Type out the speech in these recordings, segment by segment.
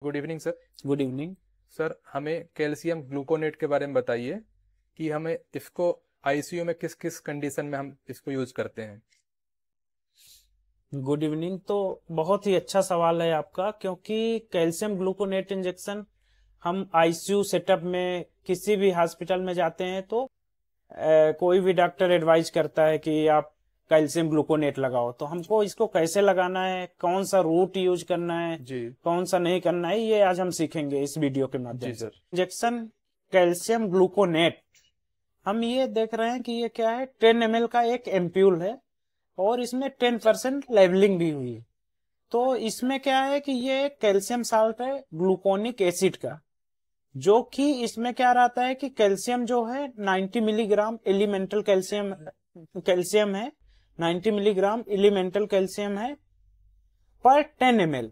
Good evening sir. Good evening. Sir हमें calcium gluconate के बारे में बताइए कि हमें इसको आईसीयू में किस किस कंडीशन में हम इसको यूज करते हैं। Good evening. तो बहुत ही अच्छा सवाल है आपका, क्योंकि कैल्शियम ग्लूकोनेट इंजेक्शन हम आईसीयू सेटअप में किसी भी हॉस्पिटल में जाते हैं तो कोई भी डॉक्टर एडवाइज करता है कि आप कैल्शियम ग्लूकोनेट लगाओ। तो हमको इसको कैसे लगाना है, कौन सा रूट यूज करना है, जी कौन सा नहीं करना है, ये आज हम सीखेंगे इस वीडियो के माध्यम जी से। सर। इंजेक्शन कैल्शियम ग्लूकोनेट, हम ये देख रहे हैं कि ये क्या है, 10 ml का एक एम्प्यूल है और इसमें 10% लेवलिंग भी हुई है। तो इसमें क्या है कि ये कैल्शियम साल्ट है ग्लूकोनिक एसिड का, जो कि इसमें क्या रहता है कि कैल्शियम जो है 90 मिलीग्राम एलिमेंटल कैल्शियम कैल्शियम है, 90 मिलीग्राम एलिमेंटल कैल्शियम है पर 10 ml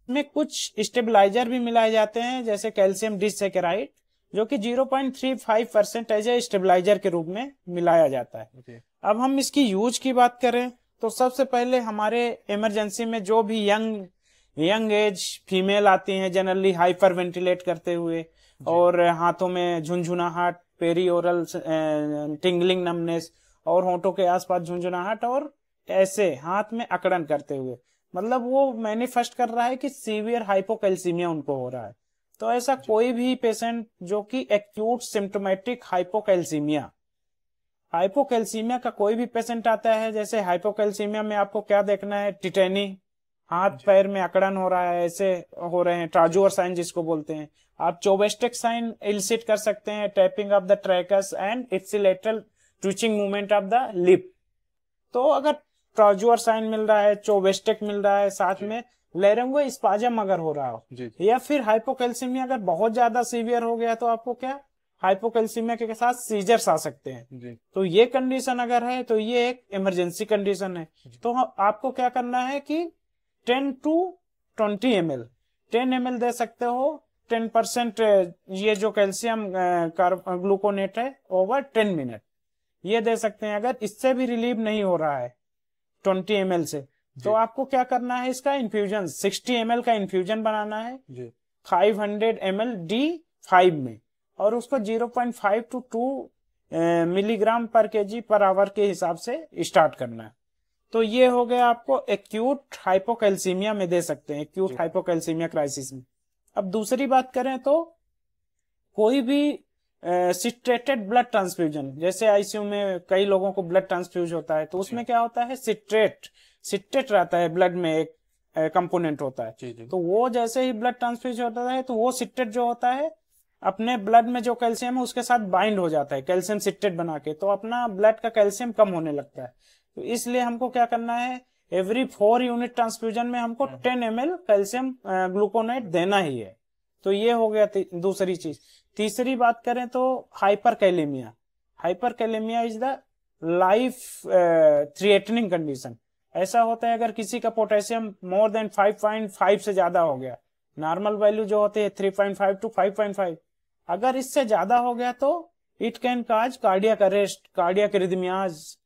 में। कुछ स्टेबलाइजर भी मिलाए जाते हैं जैसे कैल्शियम डिसैकेराइड, जो कि 0.35% एज ए स्टेबलाइजर के रूप में मिलाया जाता है। जी अब हम इसकी यूज की बात करें तो सबसे पहले हमारे इमरजेंसी में जो भी यंग एज फीमेल आती हैं, जनरली हाइपर वेंटिलेट करते हुए और हाथों में झुंझुनाहट, पेरी ओरल टिंगलिंग नमनेस और होंठों के आसपास झुंझुनाहट और ऐसे हाथ में अकड़न करते हुए, मतलब वो मैनिफेस्ट कर रहा है कि सीवियर हाइपोकैल्सीमिया उनको हो रहा है। तो ऐसा कोई भी पेशेंट जो कि एक्यूट सिम्टोमेटिक हाइपोकैल्सीमिया का कोई भी पेशेंट आता है, जैसे हाइपोकैल्सीमिया में आपको क्या देखना है, टिटेनी, हाथ पैर में अकड़न हो रहा है, ऐसे हो रहे हैं, ट्राजुअर साइन जिसको बोलते हैं। आप चोवेस्टिक साइन इल्सिट कर सकते हैं, tapping of the tragus and ipsilateral twitching movement of the lip. तो अगर ट्राजुअर साइन मिल रहा है, चोवेस्टिक मिल रहा है, साथ में लेरिंगो स्पाजम अगर हो रहा हो, जी या फिर हाइपोकैल्सीमिया अगर बहुत ज्यादा सीवियर हो गया तो आपको क्या, हाइपोकैल्सीमिया के साथ सीजर्स आ सकते हैं। जी तो ये कंडीशन अगर है तो ये एक इमरजेंसी कंडीशन है। तो आपको क्या करना है कि 10 to 20 ml, 10 ml दे सकते हो, 10% ये जो कैल्शियम ग्लूकोनेट है ओवर 10 मिनट, ये दे सकते हैं। अगर इससे भी रिलीव नहीं हो रहा है 20 ml से, तो आपको क्या करना है, इसका इन्फ्यूजन 60 ml का इन्फ्यूजन बनाना है जी 500 ml D5 में, और उसको 0.5 to 2 मिलीग्राम पर केजी पर आवर के हिसाब से स्टार्ट करना है। तो ये हो गया, आपको एक्यूट हाइपोकैल्सीमिया में दे सकते हैं, एक्यूट हाइपोकैल्सीमिया क्राइसिस में। अब दूसरी बात करें तो कोई भी सिट्रेटेड ब्लड ट्रांसफ्यूजन, जैसे आईसीयू में कई लोगों को ब्लड ट्रांसफ्यूज होता है, तो उसमें क्या होता है, सिट्रेट रहता है ब्लड में, एक कंपोनेंट होता है। जी जी तो वो जैसे ही ब्लड ट्रांसफ्यूज होता है तो वो सिट्रेट जो होता है अपने ब्लड में जो कैल्शियम है उसके साथ बाइंड हो जाता है कैल्शियम सिट्रेट बना के, तो अपना ब्लड का कैल्शियम कम होने लगता है। तो इसलिए हमको क्या करना है, एवरी 4 यूनिट ट्रांसफ्यूजन में हमको 10 ml कैल्शियम ग्लूकोनेट देना ही है। तो ये हो गया दूसरी चीज। तीसरी बात करें तो hyperkalaemia. Hyperkalaemia is the life threatening condition. ऐसा होता है अगर किसी का पोटेशियम मोर देन 5.5 से ज्यादा हो गया, नॉर्मल वैल्यू जो होती है 3.5 to 5.5, अगर इससे ज्यादा हो गया तो it can cause cardiac arrest, cardiac arrhythmias.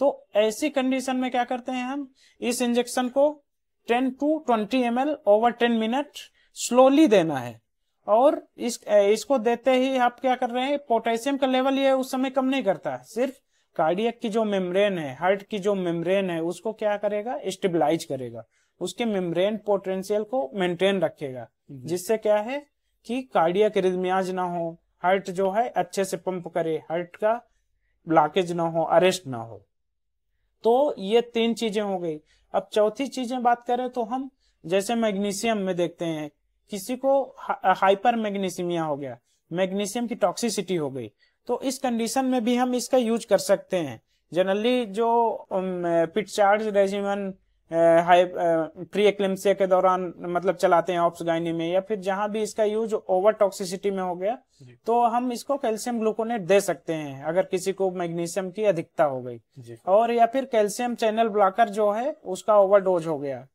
तो ऐसी कंडीशन में क्या करते हैं, हम इस इंजेक्शन को 10 to 20 ml over 10 minute slowly देना है। और इसको देते ही आप क्या कर रहे हैं, पोटेशियम का लेवल ये उस समय कम नहीं करता, सिर्फ कार्डियक की जो मेम्ब्रेन है, हार्ट की जो मेम्ब्रेन है, उसको क्या करेगा, स्टेबलाइज करेगा, उसके मेम्ब्रेन पोटेंशियल को मेंटेन रखेगा, जिससे क्या है कि कार्डियक रिदमियाज ना हो, हार्ट जो है अच्छे से पंप करे, हार्ट का ब्लॉकेज ना हो, अरेस्ट ना हो। तो ये 3 चीजें हो गई। अब चौथी चीजें बात करें तो हम जैसे मैग्नीशियम में देखते हैं, किसी को हाइपर मैग्नीसीमिया हो गया, मैग्नीशियम की टॉक्सिसिटी हो गई, तो इस कंडीशन में भी हम इसका यूज कर सकते हैं। जनरली जो पिटचार्ज रेजिमेन प्री एक्लेम्सिया के दौरान मतलब चलाते हैं ऑप्स गाइनी में, या फिर जहां भी इसका यूज ओवर टॉक्सिसिटी में हो गया, तो हम इसको कैल्शियम ग्लूकोनेट दे सकते हैं अगर किसी को मैग्नीशियम की अधिकता हो गई। और या फिर कैल्शियम चैनल ब्लॉकर जो है उसका ओवरडोज हो गया,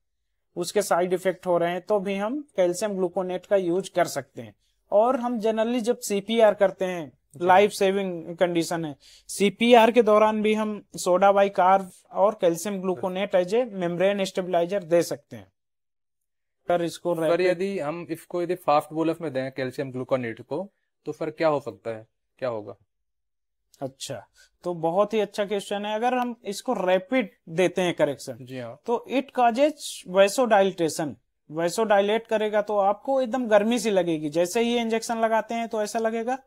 उसके साइड इफेक्ट हो रहे हैं, तो भी हम कैल्शियम ग्लूकोनेट का यूज कर सकते हैं। और हम जनरली जब सीपीआर करते हैं, लाइफ सेविंग कंडीशन है, सीपीआर के दौरान भी हम सोडा बाइकार्ब और calcium gluconate as a membrane stabilizer दे सकते हैं। अगर इसको पर रैपिड, यदि हम इसको यदि फास्ट बोलस में दें कैल्शियम ग्लूकोनेट को, तो फिर क्या हो सकता है, क्या होगा? अच्छा, तो बहुत ही अच्छा क्वेश्चन है। अगर हम इसको रैपिड देते हैं करेक्शन, जी हाँ। तो इट कॉजेज वैसोडाइलेटेशन, वैसोडाइलेट करेगा तो आपको एकदम गर्मी सी लगेगी। जैसे ही इंजेक्शन लगाते हैं तो ऐसा लगेगा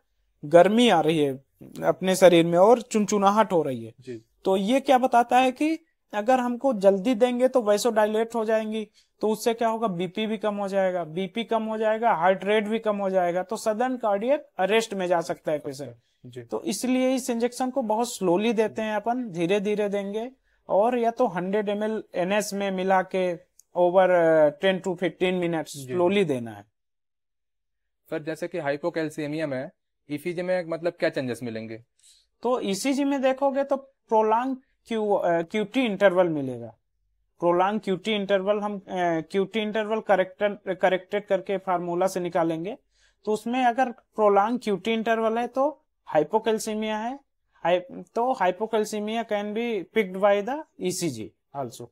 गर्मी आ रही है अपने शरीर में और चुनचुनाहट हो रही है। जी तो ये क्या बताता है कि अगर हमको जल्दी देंगे तो वैसोडाइलेट हो जाएंगी, तो उससे क्या होगा, बीपी भी कम हो जाएगा, बीपी कम हो जाएगा, हार्ट रेट भी कम हो जाएगा, तो सडन कार्डियक अरेस्ट में जा सकता है पेशेंट। जी। तो इसलिए इस इंजेक्शन को बहुत स्लोली देते हैं अपन, धीरे धीरे देंगे, और या तो 100 ml NS में मिला के ओवर 10 to 15 मिनट्स जी। स्लोली देना है। सर जैसे कि हाइपोकैल्सीमिया में ईसीजी में मतलब क्या चेंजेस मिलेंगे? तो ईसीजी में देखोगे तो प्रोलॉन्ग क्यूटी इंटरवल मिलेगा। प्रोलॉन्ग क्यूटी इंटरवल हम क्यूटी इंटरवल करेक्टेड करके फार्मूला से निकालेंगे। तो उसमें अगर प्रोलॉन्ग क्यूटी इंटरवल है तो हाइपोकैल्सीमिया है, तो hypocalcaemia can be picked by the ECG also.